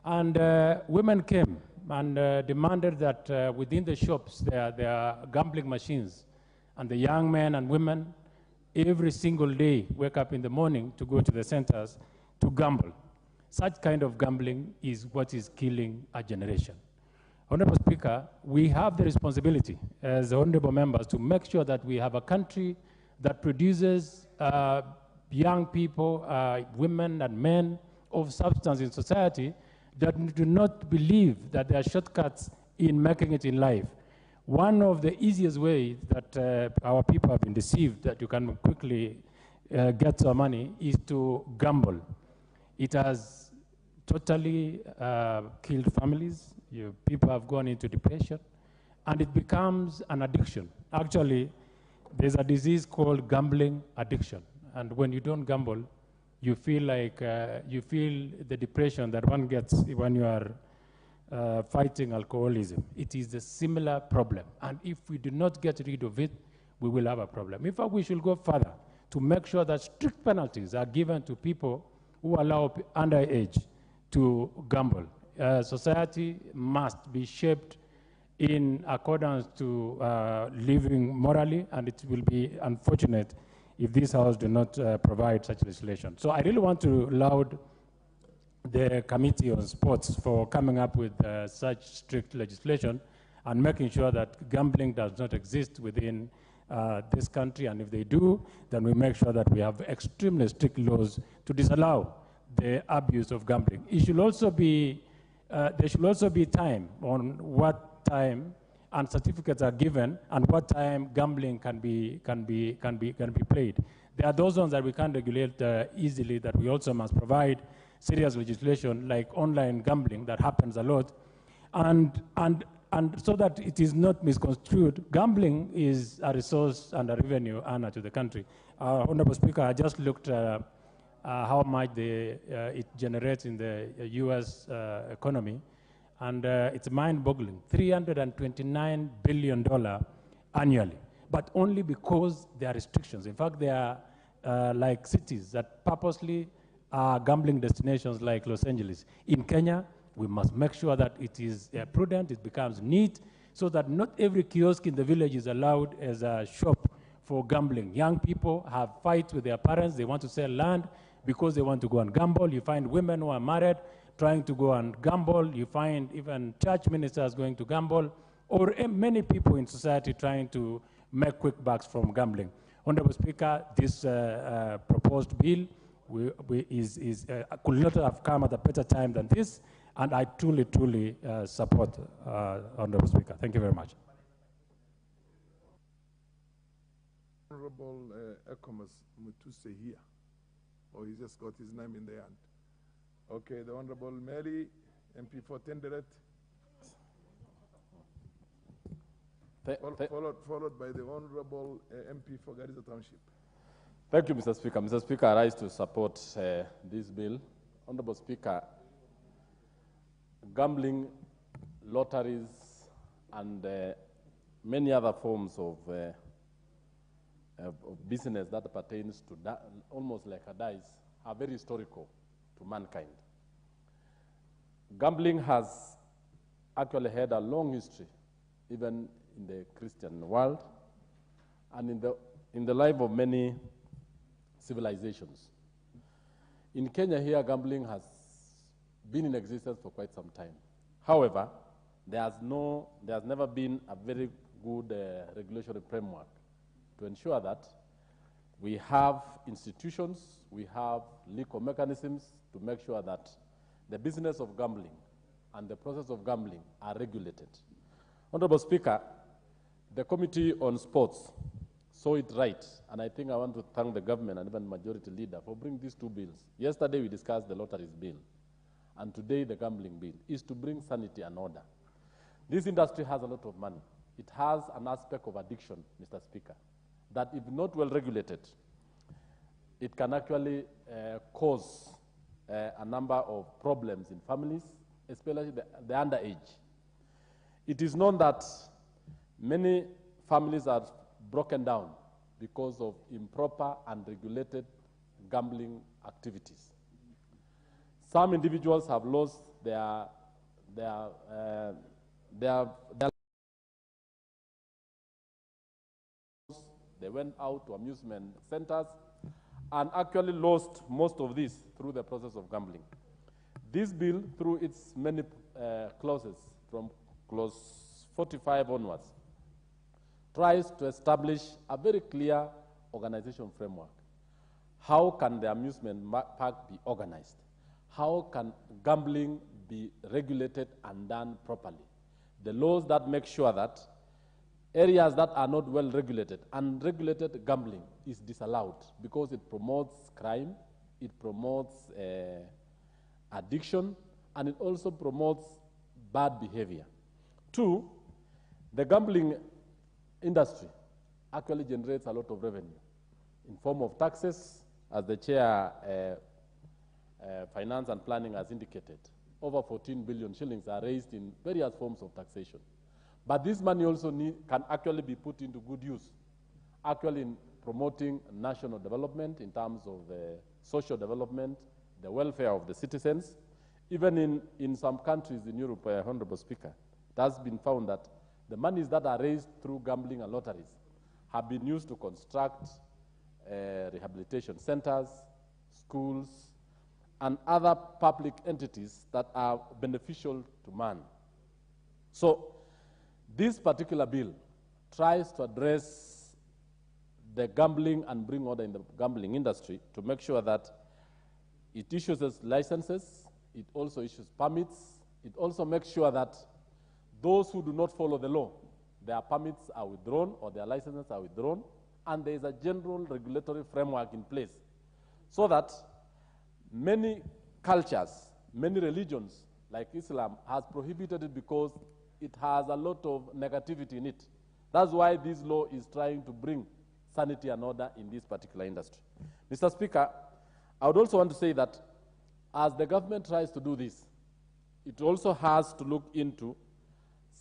And women came and demanded that within the shops there are gambling machines. And the young men and women every single day wake up in the morning to go to the centers to gamble. Such kind of gambling is what is killing a generation. Honorable Speaker, we have the responsibility as honorable members to make sure that we have a country that produces young people, women and men of substance in society that do not believe that there are shortcuts in making it in life. One of the easiest ways that our people have been deceived that you can quickly get some money is to gamble. It has totally killed families. People have gone into depression, and it becomes an addiction. Actually, there's a disease called gambling addiction. And when you don't gamble, you feel like you feel the depression that one gets when you are fighting alcoholism. It is a similar problem. And if we do not get rid of it, we will have a problem. In fact, we should go further to make sure that strict penalties are given to people who allow underage to gamble. Society must be shaped in accordance to living morally, and it will be unfortunate if this House do not provide such legislation. So I really want to laud the Committee on Sports for coming up with such strict legislation and making sure that gambling does not exist within this country, and if they do, then we make sure that we have extremely strict laws to disallow the abuse of gambling. It should also be, there should also be time on what time and certificates are given and what time gambling can be played. There are those ones that we can't regulate easily that we also must provide serious legislation like online gambling that happens a lot, and so that it is not misconstrued. Gambling is a resource and a revenue earner to the country. Honorable Speaker, I just looked at how much it generates in the U.S. economy, and it's mind-boggling, $329 billion annually, but only because there are restrictions. In fact, there are like cities that purposely are gambling destinations like Los Angeles. In Kenya, we must make sure that it is prudent, it becomes neat, so that not every kiosk in the village is allowed as a shop for gambling. Young people have fights with their parents. They want to sell land because they want to go and gamble. You find women who are married trying to go and gamble. You find even church ministers going to gamble, or many people in society trying to make quick bucks from gambling. Honorable Speaker, this proposed bill could not have come at a better time than this, and I truly support Honorable Speaker. Thank you very much. Honorable Ekomas Mutuse here, or he just got his name in the end. Okay, the Honorable Mary, MP for Tenderet, followed by the Honorable MP for Garissa Township. Thank you, Mr. Speaker. Mr. Speaker, I rise to support this bill. Honorable Speaker, gambling, lotteries, and many other forms of business that pertains to almost like a dice are very historical to mankind. Gambling has actually had a long history, even in the Christian world, and in the life of many civilizations. In Kenya here, gambling has been in existence for quite some time. However, there has never been a very good regulatory framework to ensure that we have institutions, we have legal mechanisms to make sure that the business of gambling and the process of gambling are regulated. Honorable Speaker, the Committee on Sports saw it right, and I think I want to thank the government and even majority leader for bringing these two bills. Yesterday we discussed the lotteries bill, and today the gambling bill is to bring sanity and order. This industry has a lot of money. It has an aspect of addiction, Mr. Speaker, that if not well regulated, it can actually cause a number of problems in families, especially the underage. It is known that many families are broken down because of improper and regulated gambling activities. Some individuals have lost they went out to amusement centers and actually lost most of this through the process of gambling. This bill, through its many clauses, from clause 45 onwards, tries to establish a very clear organization framework. How can the amusement park be organized? How can gambling be regulated and done properly? The laws that make sure that areas that are not well regulated, unregulated gambling is disallowed because it promotes crime, it promotes addiction, and it also promotes bad behavior. Two, the gambling industry actually generates a lot of revenue in form of taxes, as the chair Finance and Planning has indicated. Over 14 billion shillings are raised in various forms of taxation. But this money also can actually be put into good use, actually in promoting national development in terms of social development, the welfare of the citizens. Even in some countries in Europe, Honorable Speaker, it has been found that the monies that are raised through gambling and lotteries have been used to construct rehabilitation centers, schools, and other public entities that are beneficial to man. So this particular bill tries to address the gambling and bring order in the gambling industry to make sure that it issues licenses, it also issues permits, it also makes sure that those who do not follow the law, their permits are withdrawn or their licenses are withdrawn, and there is a general regulatory framework in place so that many cultures, many religions, like Islam, has prohibited it because it has a lot of negativity in it. That's why this law is trying to bring sanity and order in this particular industry. Mr. Speaker, I would also want to say that as the government tries to do this, it also has to look into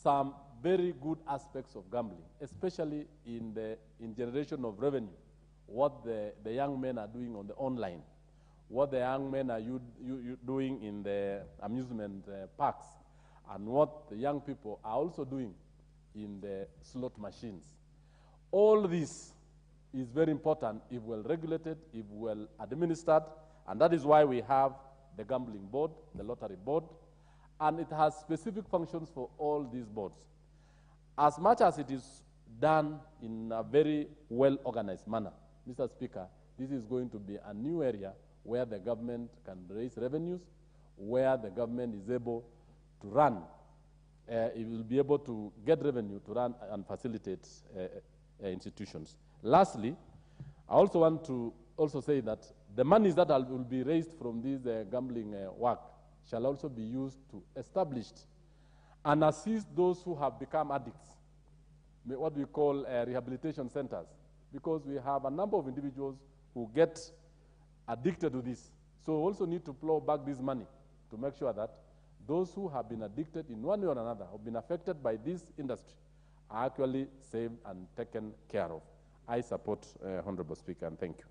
some very good aspects of gambling, especially in generation of revenue, what the young men are doing on the online, what the young men are doing in the amusement parks, and what the young people are also doing in the slot machines. All this is very important if well regulated, if well administered, and that is why we have the gambling board, the lottery board, and it has specific functions for all these boards. As much as it is done in a very well-organized manner, Mr. Speaker, this is going to be a new area where the government can raise revenues, where the government is able to run, it will be able to get revenue to run and facilitate institutions. Lastly, I also want to also say that the monies that will be raised from this gambling work shall also be used to establish and assist those who have become addicts, what we call rehabilitation centers, because we have a number of individuals who get addicted to this. So we also need to plow back this money to make sure that those who have been addicted in one way or another, have been affected by this industry, are actually saved and taken care of. I support Honorable Speaker, and thank you.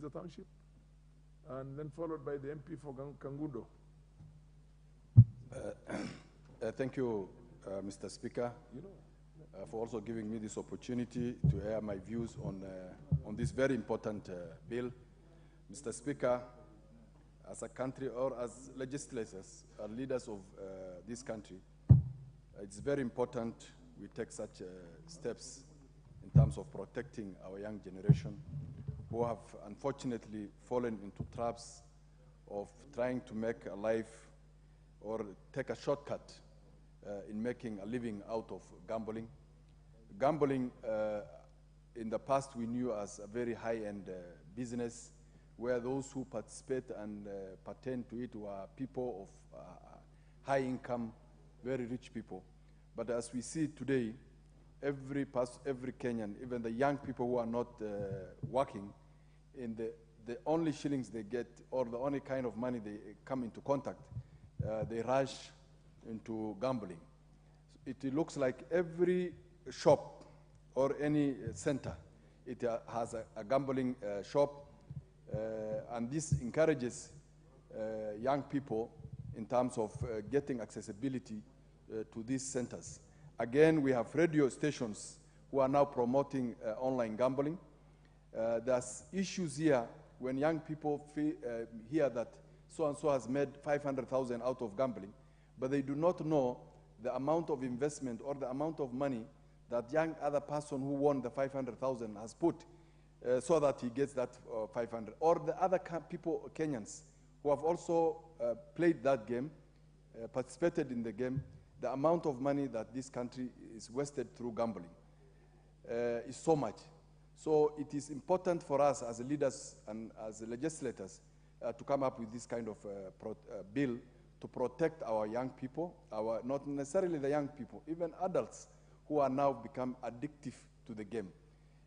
The township, and then followed by the MP for Kangundo. Thank you, Mr. Speaker, for also giving me this opportunity to air my views on this very important bill. Mr. Speaker, as a country or as legislators, leaders of this country, it's very important we take such steps in terms of protecting our young generation who have unfortunately fallen into traps of trying to make a life or take a shortcut in making a living out of gambling. Gambling, in the past we knew as a very high-end business where those who participate and pertain to it were people of high income, very rich people. But as we see today, every Kenyan, even the young people who are not working, in the only shillings they get or the only kind of money they come into contact, they rush into gambling. It looks like every shop or any center it has a gambling shop, and this encourages young people in terms of getting accessibility to these centers. Again, we have radio stations who are now promoting online gambling. There's issues here when young people hear that so-and-so has made 500,000 out of gambling, but they do not know the amount of investment or the amount of money that young other person who won the 500,000 has put so that he gets that 500. Or the other people, Kenyans, who have also played that game, participated in the game, the amount of money that this country is wasted through gambling is so much. So it is important for us as leaders and as legislators to come up with this kind of bill to protect our young people, not necessarily the young people, even adults who are now become addictive to the game.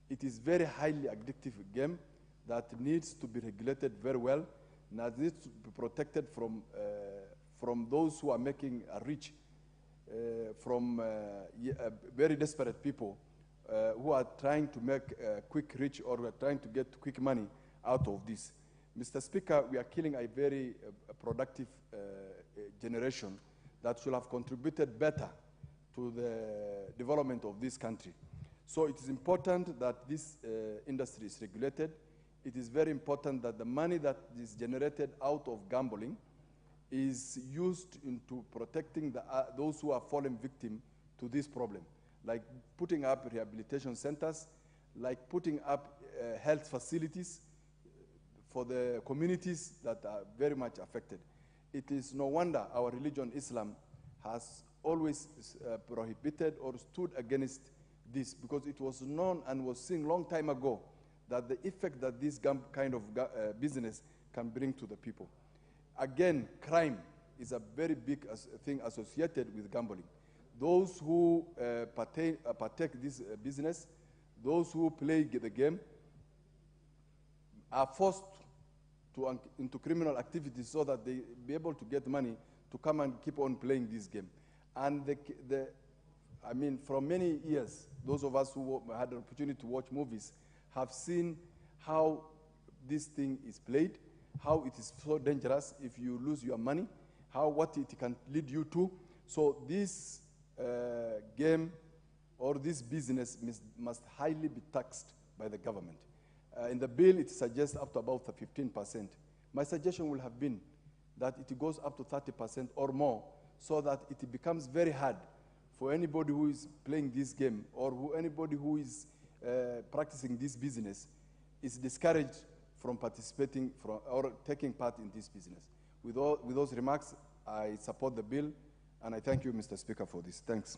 It is very highly addictive game that needs to be regulated very well, and needs to be protected from those who are making a rich, from very desperate people who are trying to make quick rich or are trying to get quick money out of this. Mr. Speaker, we are killing a very productive generation that should have contributed better to the development of this country. So it is important that this industry is regulated. It is very important that the money that is generated out of gambling is used into protecting those who are fallen victim to this problem, like putting up rehabilitation centers, like putting up health facilities for the communities that are very much affected. It is no wonder our religion, Islam, has always prohibited or stood against this, because it was known and was seen long time ago that the effect that this kind of business can bring to the people. Again, crime is a very big thing associated with gambling. Those who partake this business, those who play the game, are forced into criminal activities so that they be able to get money to come and keep on playing this game. And I mean, for many years, those of us who had the opportunity to watch movies have seen how this thing is played, how it is so dangerous if you lose your money, what it can lead you to. So this game or this business must highly be taxed by the government. In the bill, it suggests up to about 15%. My suggestion will have been that it goes up to 30% or more, so that it becomes very hard for anybody who is playing this game or anybody who is practicing this business is discouraged from participating or taking part in this business. With those remarks, I support the bill, and I thank you, Mr. Speaker, for this. Thanks.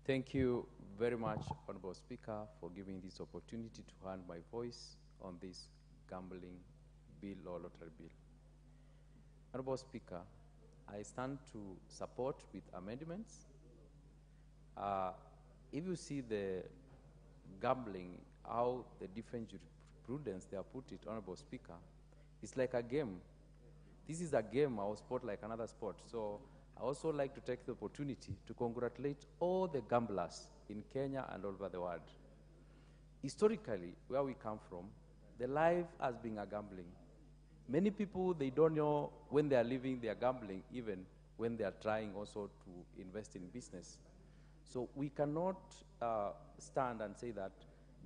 Thank you very much, Honorable Speaker, for giving this opportunity to hand my voice on this gambling bill or lottery bill. Honorable Speaker, I stand to support with amendments. If you see the gambling, how the different jurisprudence they have put it, Honorable Speaker, it's like a game. This is a game, our sport like another sport. So I also like to take the opportunity to congratulate all the gamblers in Kenya and all over the world. Historically, where we come from, the life has been a gambling. Many people, they don't know when they are living, they are gambling, even when they are trying also to invest in business. So we cannot stand and say that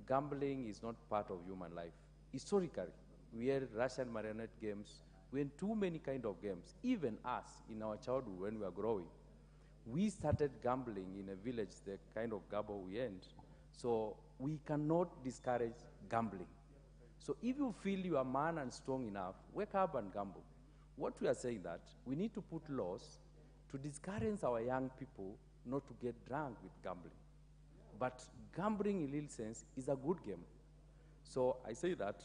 gambling is not part of human life. Historically, we had Russian marionette games, we had too many kind of games. Even us, in our childhood, when we were growing, we started gambling in a village, the kind of gamble we end. So we cannot discourage gambling. So if you feel you are man and strong enough, wake up and gamble. What we are saying that we need to put laws to discourage our young people not to get drunk with gambling. But gambling in real sense is a good game. So I say that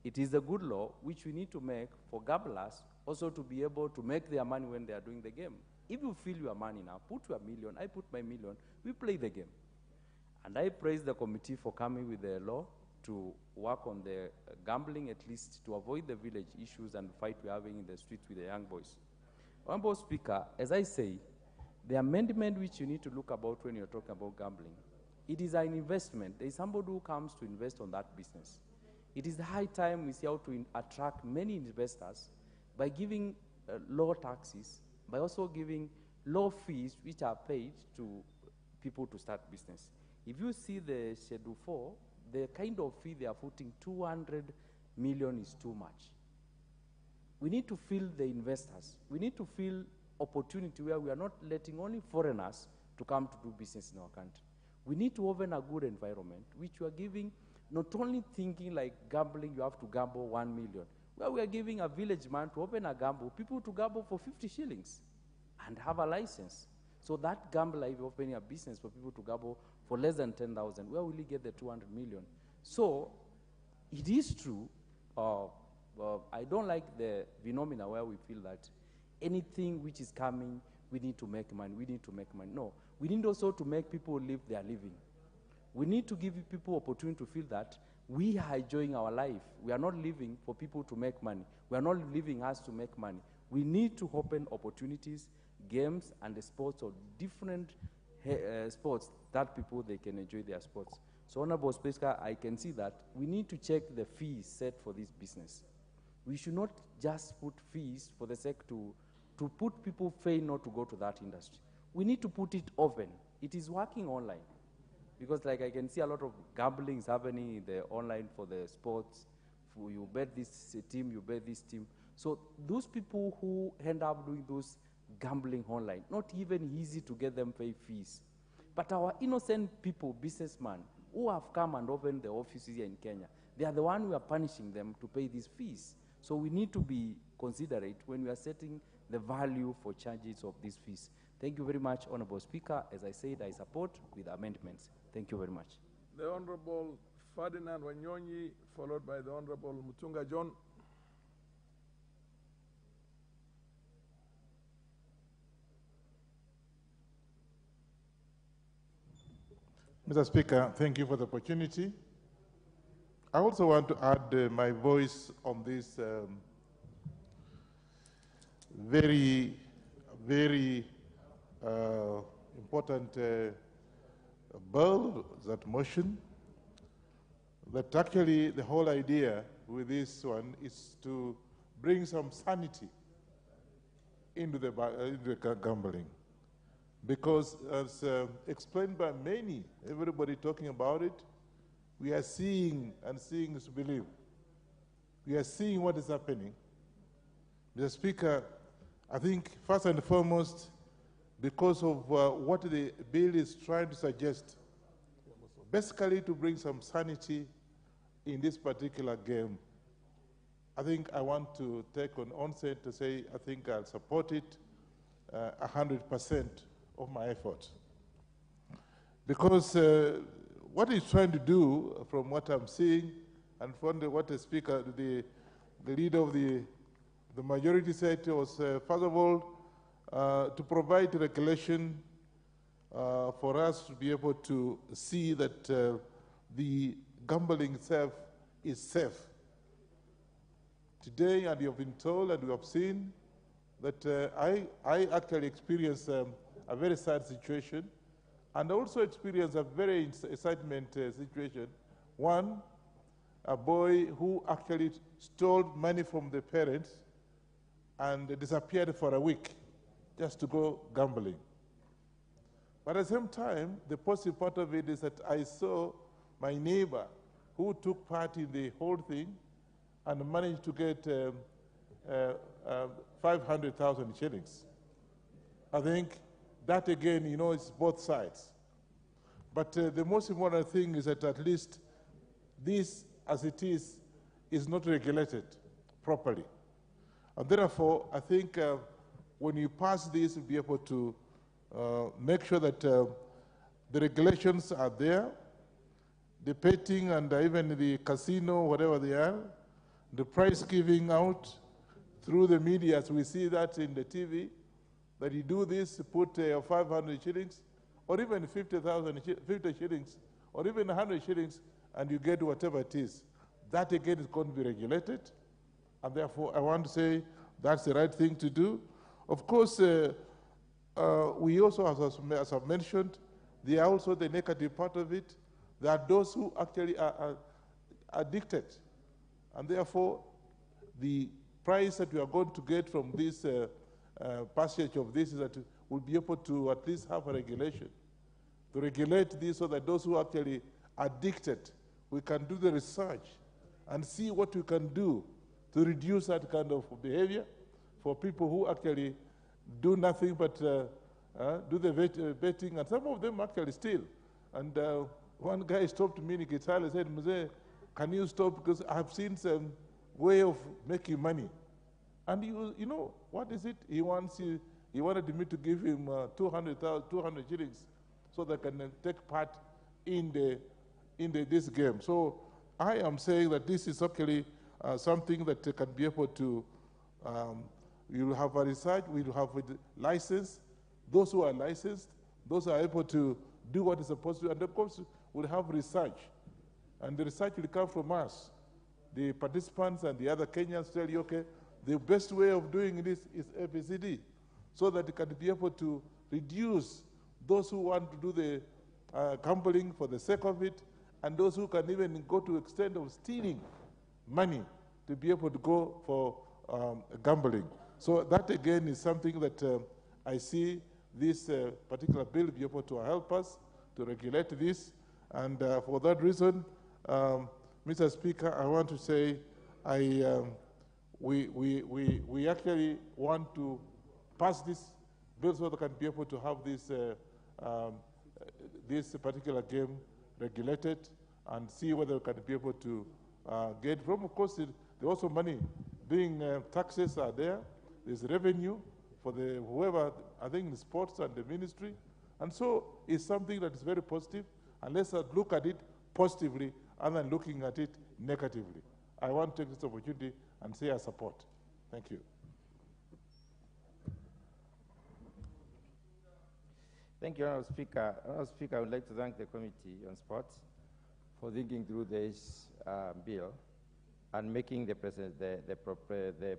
it is a good law which we need to make for gamblers also to be able to make their money when they are doing the game. If you feel you are man enough, put your million, I put my million, we play the game. And I praise the committee for coming with the law to work on the gambling, at least to avoid the village issues and fight we're having in the streets with the young boys. Honorable Speaker, as I say, The amendment which you need to look about when you're talking about gambling, it is an investment. There is somebody who comes to invest on that business. It is high time we see how to attract many investors by giving low taxes, by also giving low fees which are paid to people to start business. If you see the Schedule 4, the kind of fee they are putting, 200 million is too much. We need to fill the investors. We need to fill opportunity where we are not letting only foreigners to come to do business in our country. We need to open a good environment, which we are giving, not only thinking like gambling, you have to gamble 1 million. Where we are giving a village man to open a gamble, people to gamble for 50 shillings and have a license. So that gambler, if you're opening a business for people to gamble for less than 10,000, where will he get the 200 million? So it is true. I don't like the phenomena where we feel that anything which is coming, we need to make money, we need to make money. No, we need also to make people live their living. We need to give people opportunity to feel that we are enjoying our life. We are not living for people to make money. We are not living us to make money. We need to open opportunities, games, and the sports or different sports that people, they can enjoy their sports. So, Honorable Speaker, I can see that we need to check the fees set for this business. We should not just put fees for the sake to put people fail not to go to that industry. We need to put it open. It is working online. Because like I can see a lot of gambling is happening in the online for the sports. You bet this team, you bet this team. So those people who end up doing those gambling online, not even easy to get them pay fees. But our innocent people, businessmen, who have come and opened the offices here in Kenya, they are the ones who are punishing them to pay these fees. So we need to be considerate when we are setting the value for charges of these fees. Thank you very much, Honorable Speaker. As I said, I support with amendments. Thank you very much. The Honorable Ferdinand Wanyonyi, followed by the Honorable Mutunga John. Mr. Speaker, thank you for the opportunity. I also want to add my voice on this very important bill, that motion, that actually the whole idea with this one is to bring some sanity into the gambling. Because as explained by many, everybody talking about it, we are seeing, and seeing is to believe. We are seeing what is happening. Mr. Speaker, I think first and foremost, because of what the bill is trying to suggest, basically to bring some sanity in this particular game, I think I want to take on onset to say I think I'll support it 100% of my effort. Because what he's trying to do, from what I'm seeing, and from what the speaker, the leader of the majority said, was first of all to provide regulation for us to be able to see that the gambling itself is safe. Today, and you have been told and we have seen that I actually experienced a very sad situation, and also experienced a very excitement situation. One, a boy who actually stole money from the parents and disappeared for a week just to go gambling. But at the same time, the positive part of it is that I saw my neighbor who took part in the whole thing and managed to get 500,000 shillings. I think that again, you know, it's both sides. But the most important thing is that at least this, as it is not regulated properly. And therefore, I think when you pass this, you'll be able to make sure that the regulations are there, the betting and even the casino, whatever they are, the prize giving out through the media, as we see that in the TV, that you do this, put 500 shillings, or even 50 shillings, or even 100 shillings, and you get whatever it is. That again is going to be regulated, and therefore I want to say that's the right thing to do. Of course, we also, as I've mentioned, there are also the negative part of it. There are those who actually are addicted. And therefore, the price that we are going to get from this passage of this is that we'll be able to at least have a regulation to regulate this so that those who are actually addicted, we can do the research and see what we can do to reduce that kind of behavior for people who actually do nothing but do the betting, and some of them actually steal. And one guy stopped me in Kitale and said, "Mzee, can you stop? Because I've seen some way of making money." And you know, what is it? He wanted me to give him 200 shillings so that I can take part in this game. So I am saying that this is actually something that can be able to, you'll have a research, we'll have a license. Those who are licensed, those are able to do what is supposed to, and of course, we'll have research. And the research will come from us. The participants and the other Kenyans tell you, okay, the best way of doing this is ABCD, so that it can be able to reduce those who want to do the gambling for the sake of it, and those who can even go to the extent of stealing money to be able to go for gambling. So that again is something that I see this particular bill be able to help us to regulate this. And for that reason, Mr. Speaker, I want to say we actually want to pass this bill so that can be able to have this, this particular game regulated and see whether we can be able to get from, of course, there's also money being, taxes are there, there's revenue for the whoever, I think the sports and the ministry. And so it's something that is very positive, and let's look at it positively other than looking at it negatively. I want to take this opportunity and say I support. Thank you. Thank you, Honourable Speaker. Honourable Speaker, I would like to thank the Committee on Sports for thinking through this bill and making the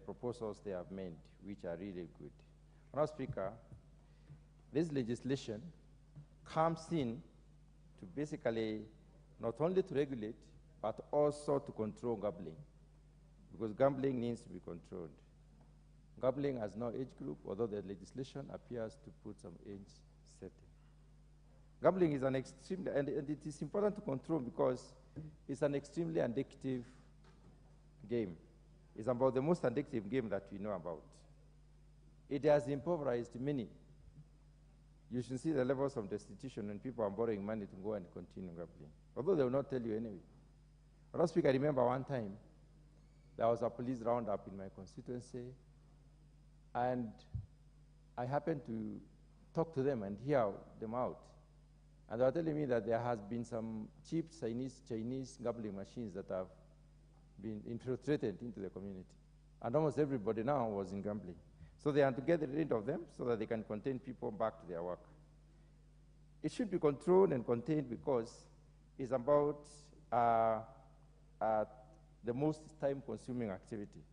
proposals they have made, which are really good. Honourable Speaker, this legislation comes in to basically not only to regulate, but also to control gambling, because gambling needs to be controlled. Gambling has no age group, although the legislation appears to put some age setting. Gambling is an extremely, and it is important to control because it's an extremely addictive game. It's about the most addictive game that we know about. It has impoverished many. You should see the levels of destitution when people are borrowing money to go and continue gambling, although they will not tell you anyway. Last week, I remember one time, there was a police roundup in my constituency, and I happened to talk to them and hear them out. And they were telling me that there has been some cheap Chinese gambling machines that have been infiltrated into the community. And almost everybody now was in gambling. So they had to get rid of them so that they can contain people back to their work. It should be controlled and contained because it's about the most time-consuming activity.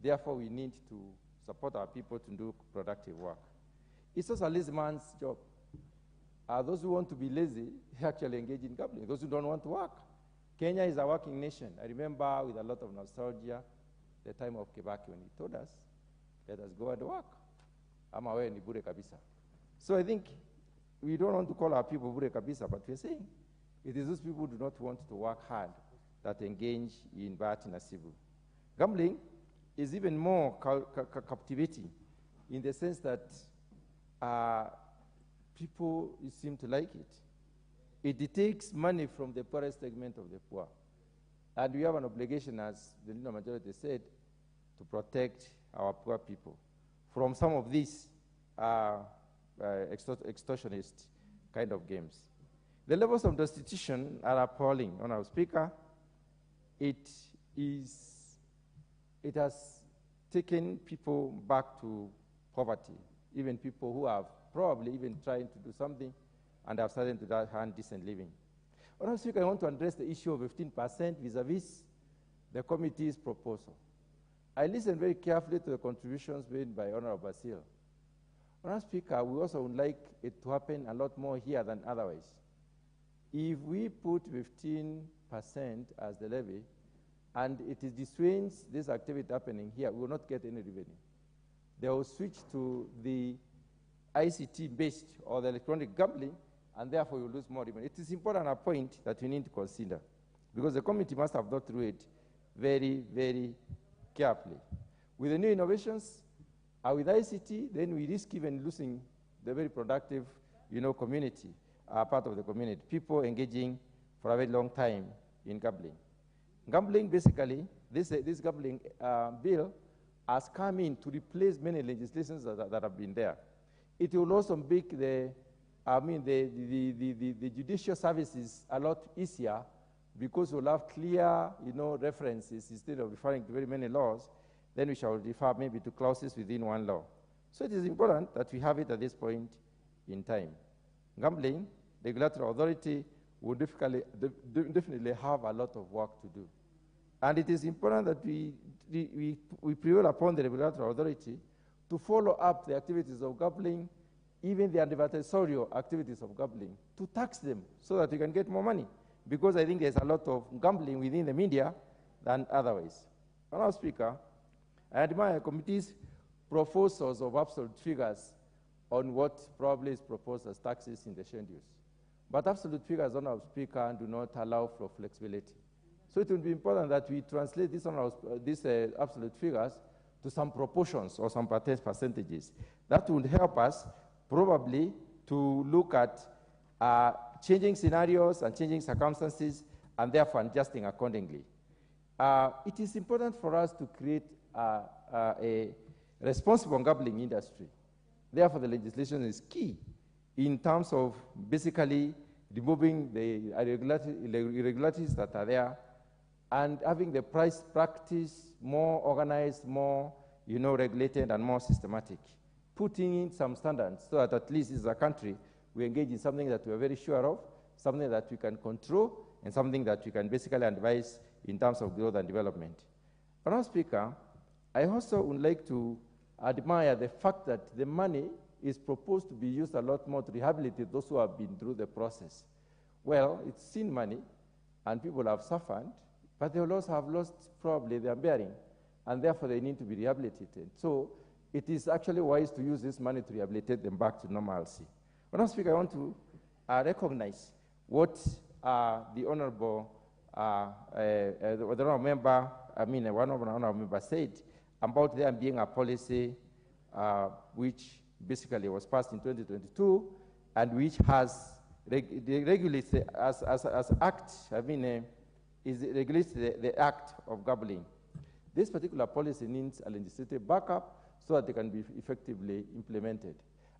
Therefore, we need to support our people to do productive work. It's also a lazy man's job. Those who want to be lazy actually engage in gambling. Those who don't want to work. Kenya is a working nation. I remember with a lot of nostalgia the time of Kibaki when he told us, let us go and work. I'm aware ni bure kabisa. So I think we don't want to call our people bure kabisa, but we're saying it is those people who do not want to work hard that engage in bahati nasibu. Gambling is even more captivating in the sense that people seem to like it. It takes money from the poorest segment of the poor. And we have an obligation, as the leader majority said, to protect our poor people from some of these extortionist kind of games. The levels of destitution are appalling. Honourable Speaker, it has taken people back to poverty, even people who have probably even trying to do something and have started to earn decent living. Honourable Speaker, I want to address the issue of 15% vis-a-vis the committee's proposal. I listened very carefully to the contributions made by Honourable Basil. Madam Speaker, we also would like it to happen a lot more here than otherwise. If we put 15% as the levy, and it is dissuades this activity happening here, we will not get any revenue. They will switch to the ICT-based or the electronic gambling, and therefore you lose more revenue. It is important a point that we need to consider, because the committee must have thought through it very, very carefully. With the new innovations, with ICT, then we risk even losing the very productive, community, part of the community, people engaging for a very long time in gambling. Gambling, basically, this gambling bill has come in to replace many legislations that have been there. It will also make the judicial services a lot easier, because we'll have clear, references instead of referring to very many laws. Then we shall refer maybe to clauses within one law. So it is important that we have it at this point in time. Gambling, the regulatory authority will definitely have a lot of work to do. And it is important that we prevail upon the regulatory authority to follow up the activities of gambling, even the adversarial activities of gambling, to tax them so that we can get more money. Because I think there's a lot of gambling within the media than otherwise. Madam Speaker, I admire the committee's proposals of absolute figures on what probably is proposed as taxes in the schedules. But absolute figures, Madam Speaker, do not allow for flexibility. So it will be important that we translate these absolute figures to some proportions or some percentages. That would help us probably to look at changing scenarios and changing circumstances, and therefore adjusting accordingly. It is important for us to create a responsible gambling industry. Therefore, the legislation is key in terms of basically removing the irregularities that are there, and having the price practice more organized, more regulated, and more systematic. Putting in some standards so that at least as a country, we engage in something that we are very sure of, something that we can control, and something that we can basically advise in terms of growth and development. Madam Speaker, I also would like to admire the fact that the money is proposed to be used a lot more to rehabilitate those who have been through the process. Well, it's seen money, and people have suffered, but they will also have lost probably their bearing, and therefore they need to be rehabilitated. So it is actually wise to use this money to rehabilitate them back to normalcy. Madam Speaker, I want to recognize what the honorable member, one of the honorable members said about there being a policy which basically was passed in 2022 and which has regulates regulates the act of gambling. This particular policy needs a legislative backup so that it can be effectively implemented.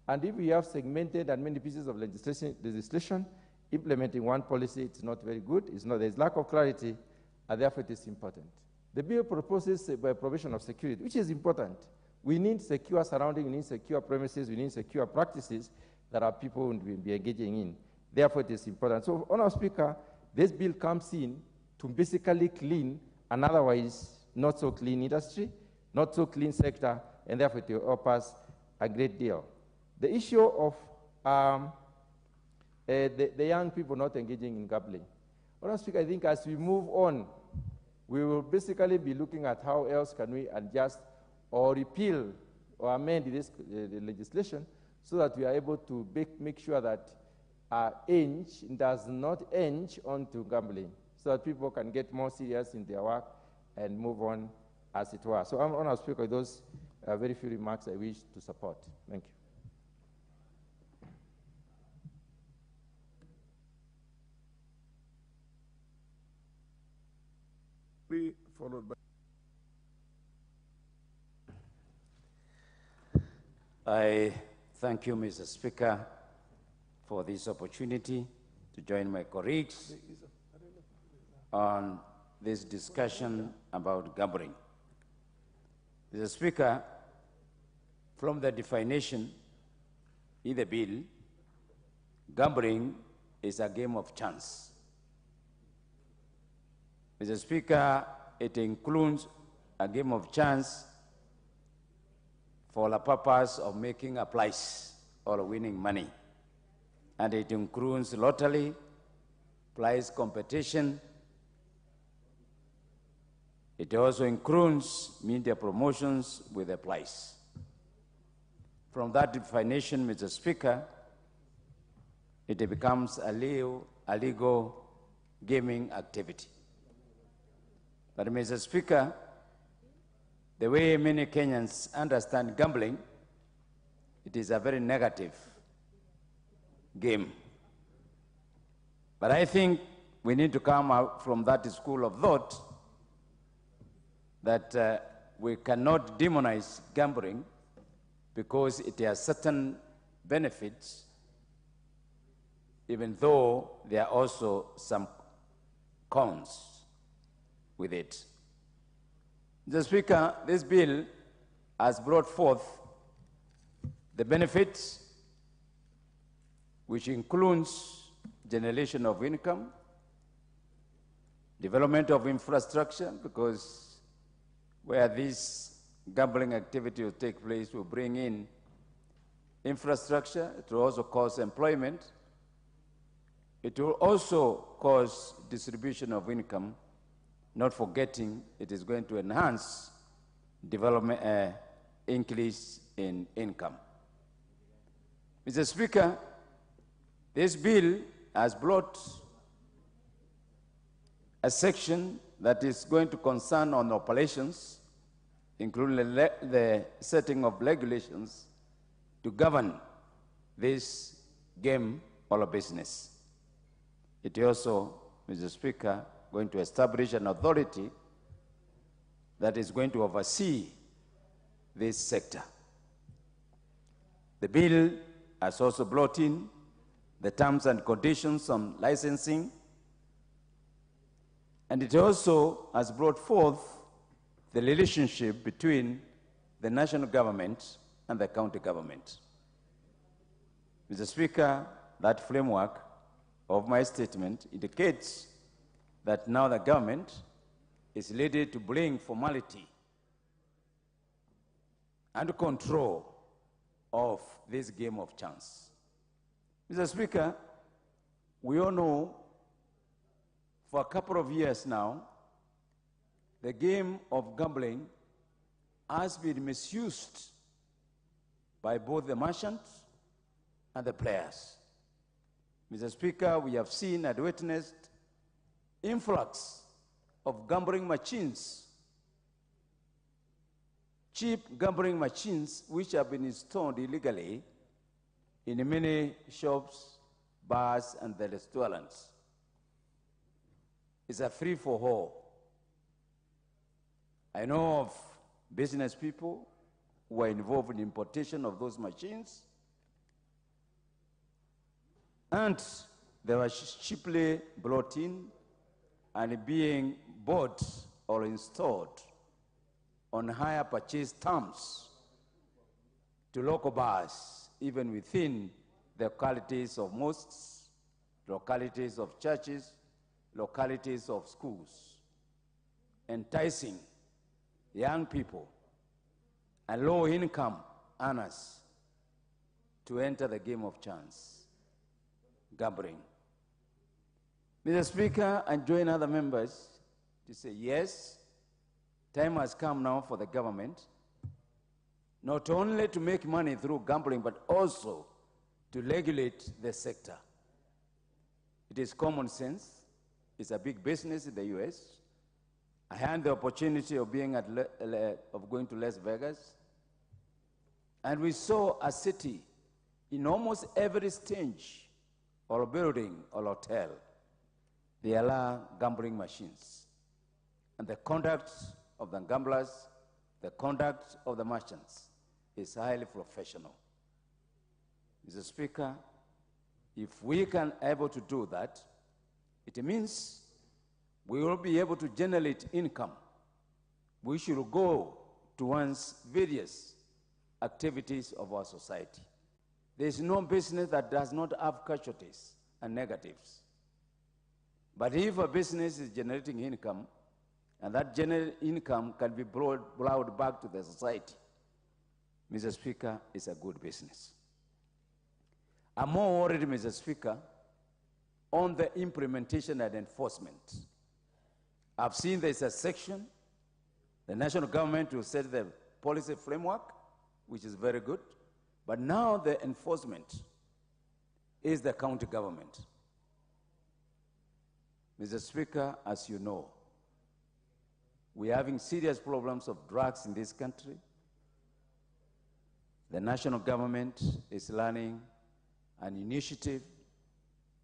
And if we have segmented and many pieces of legislation implementing one policy, it's not very good. There's lack of clarity, and therefore it is important. The bill proposes a provision of security, which is important. We need secure surroundings, we need secure premises, we need secure practices that our people will be engaging in. Therefore, it is important. So, Honourable Speaker, this bill comes in to basically clean an otherwise not so clean industry, not so clean sector, and therefore it will help us a great deal. The issue of the young people not engaging in gambling. Honourable Speaker, I think as we move on, we will basically be looking at how else can we adjust or repeal or amend this the legislation so that we are able to make sure that age does not age onto gambling, so that people can get more serious in their work and move on, as it were. So I'm going to speak with those very few remarks I wish to support. Thank you. Followed by I thank you, Mr. Speaker, for this opportunity to join my colleagues on this discussion about gambling. Mr. Speaker, from the definition in the bill, gambling is a game of chance. Mr. Speaker, it includes a game of chance for the purpose of making a prize or winning money. And it includes lottery, prize competition. It also includes media promotions with a prize. From that definition, Mr. Speaker, it becomes a legal gaming activity. But Mr. Speaker, the way many Kenyans understand gambling, it is a very negative game. But I think we need to come out from that school of thought that we cannot demonize gambling because it has certain benefits, even though there are also some cons with it. Mr. Speaker, this bill has brought forth the benefits, which includes generation of income, development of infrastructure, because where this gambling activity will take place will bring in infrastructure. It will also cause employment. It will also cause distribution of income, not forgetting it is going to enhance development, increase in income. Mr. Speaker, this bill has brought a section that is going to concern on operations, including the setting of regulations to govern this game or business. It also, Mr. Speaker, going to establish an authority that is going to oversee this sector. The bill has also brought in the terms and conditions on licensing, and it also has brought forth the relationship between the national government and the county government. Mr. Speaker, that framework of my statement indicates that now the government is ready to bring formality and control of this game of chance. Mr. Speaker, we all know for a couple of years now, the game of gambling has been misused by both the merchants and the players. Mr. Speaker, we have seen and witnessed influx of gambling machines, cheap gambling machines which have been installed illegally in many shops, bars, and the restaurants. It's a free-for-all. I know of business people who are involved in importation of those machines, and they were cheaply brought in and being bought or installed on higher purchase terms to local bars, even within the localities of mosques, localities of churches, localities of schools, enticing young people and low-income earners to enter the game of chance, gambling. Mr. Speaker, I join other members to say, yes, time has come now for the government not only to make money through gambling, but also to regulate the sector. It is common sense. It's a big business in the U.S. I had the opportunity of being of going to Las Vegas, and we saw a city in almost every stage or building or hotel. There are gambling machines, and the conduct of the gamblers, the conduct of the merchants is highly professional. Mr. Speaker, if we can able to do that, it means we will be able to generate income. We should go towards various activities of our society. There is no business that does not have casualties and negatives. But if a business is generating income, and that generated income can be brought back to the society, Mr. Speaker, is a good business. I'm more worried, Mr. Speaker, on the implementation and enforcement. I've seen there's a section, the national government will set the policy framework, which is very good, but now the enforcement is the county government. Mr. Speaker, as you know, we're having serious problems of drugs in this country. The national government is running an initiative.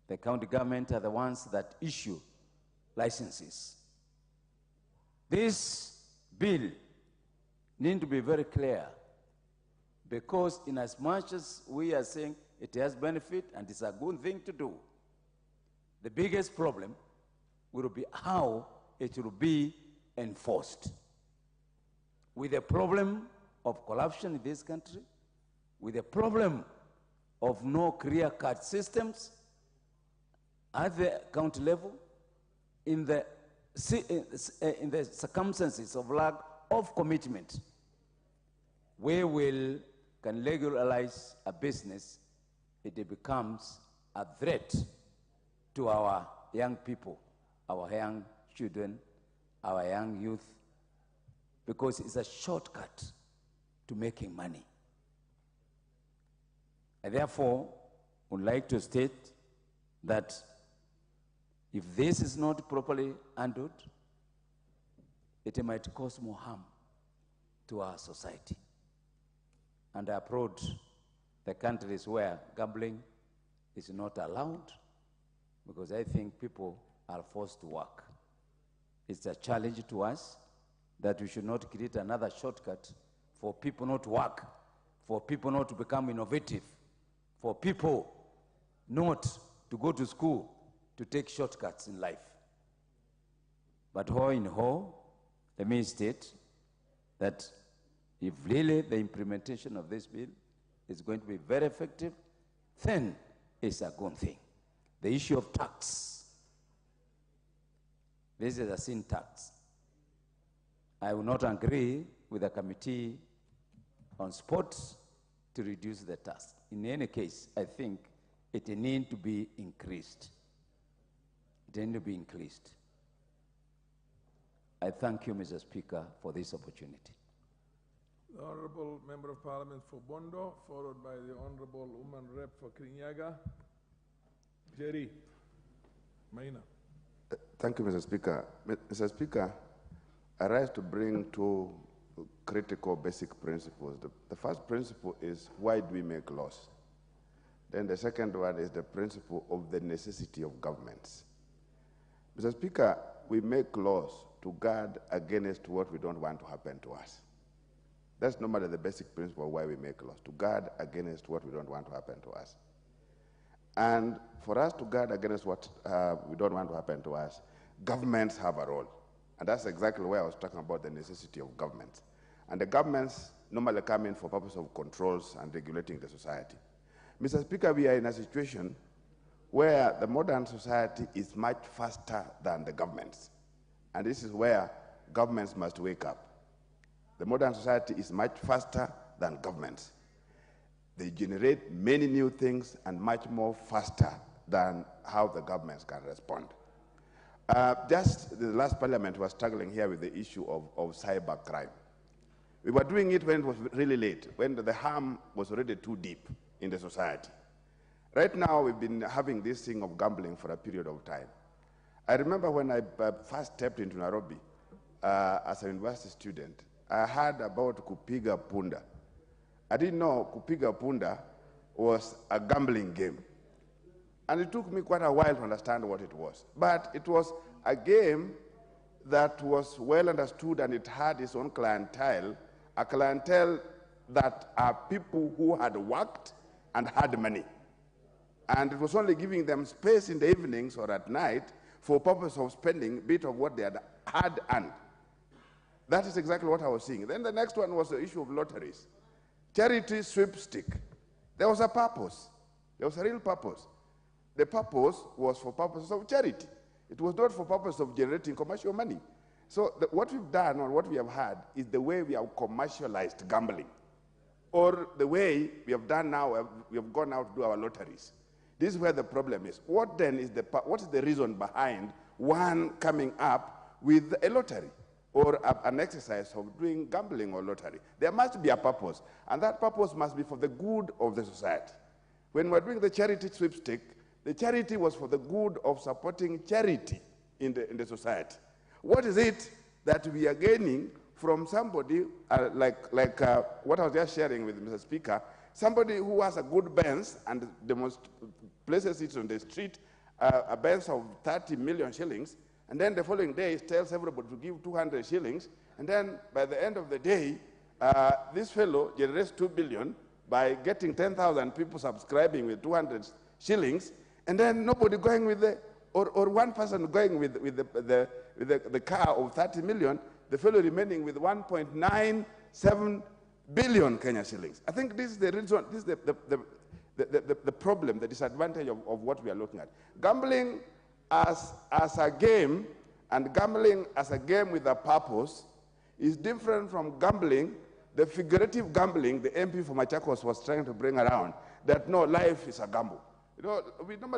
The county government are the ones that issue licenses. This bill needs to be very clear, because in as much as we are saying it has benefit and it's a good thing to do, the biggest problem will be how it will be enforced. With the problem of corruption in this country, with the problem of no clear-cut systems at the county level, in the circumstances of lack of commitment, we can legalize a business, it becomes a threat to our young people, our young children, our young youth, because it's a shortcut to making money. I therefore would like to state that if this is not properly handled, it might cause more harm to our society. And I applaud the countries where gambling is not allowed, because I think people are forced to work. It's a challenge to us that we should not create another shortcut for people not to work, for people not to become innovative, for people not to go to school to take shortcuts in life. But all in all, let me state that if really the implementation of this bill is going to be very effective, then it's a good thing. The issue of tax, this is a sin tax. I will not agree with the Committee on Sports to reduce the tax. In any case, I think it needs to be increased. It needs to be increased. I thank you, Mr. Speaker, for this opportunity. The Honorable Member of Parliament for Bondo, followed by the Honorable Woman Rep for Kirinyaga. Jerry Maina. Thank you, Mr. Speaker. Mr. Speaker, I rise to bring two critical basic principles. The first principle is, why do we make laws? Then the second one is the principle of the necessity of governments. Mr. Speaker, we make laws to guard against what we don't want to happen to us. That's normally the basic principle of why we make laws, to guard against what we don't want to happen to us. And for us to guard against what we don't want to happen to us, governments have a role. And that's exactly where I was talking about the necessity of governments. And the governments normally come in for purpose of controls and regulating the society. Mr. Speaker, we are in a situation where the modern society is much faster than the governments. And this is where governments must wake up. The modern society is much faster than governments. They generate many new things and much more faster than how the governments can respond. Just the last parliament was struggling here with the issue of cyber crime. We were doing it when it was really late, when the harm was already too deep in the society. Right now, we've been having this thing of gambling for a period of time. I remember when I first stepped into Nairobi as a university student, I heard about Kupiga Punda. I didn't know Kupiga Punda was a gambling game. And it took me quite a while to understand what it was. But it was a game that was well understood, and it had its own clientele, a clientele that are people who had worked and had money. And it was only giving them space in the evenings or at night for purpose of spending a bit of what they had earned. That is exactly what I was seeing. Then the next one was the issue of lotteries. Charity sweepstake. There was a purpose. There was a real purpose. The purpose was for purposes of charity. It was not for purpose of generating commercial money. So what we've done or what we have had is the way we have commercialized gambling. or the way we have done now, we have gone out to do our lotteries. This is where the problem is. What then is what is the reason behind one coming up with a lottery or an exercise of doing gambling or lottery? There must be a purpose, and that purpose must be for the good of the society. When we're doing the charity sweepstake, the charity was for the good of supporting charity in the society. What is it that we are gaining from somebody like what I was just sharing with Mr. Speaker, somebody who has a good Benz and places it on the street, a Benz of 30 million shillings, and then the following day he tells everybody to give 200 shillings, and then by the end of the day, this fellow generates 2 billion by getting 10,000 people subscribing with 200 shillings, and then nobody going with or one person going with the car of 30 million, the fellow remaining with 1.97 billion Kenya shillings. I think this is the reason, this is the problem, the disadvantage of what we are looking at. Gambling as a game, and gambling as a game with a purpose, is different from gambling, the figurative gambling the MP for Machakos was trying to bring around, that no, life is a gamble. You know, we normally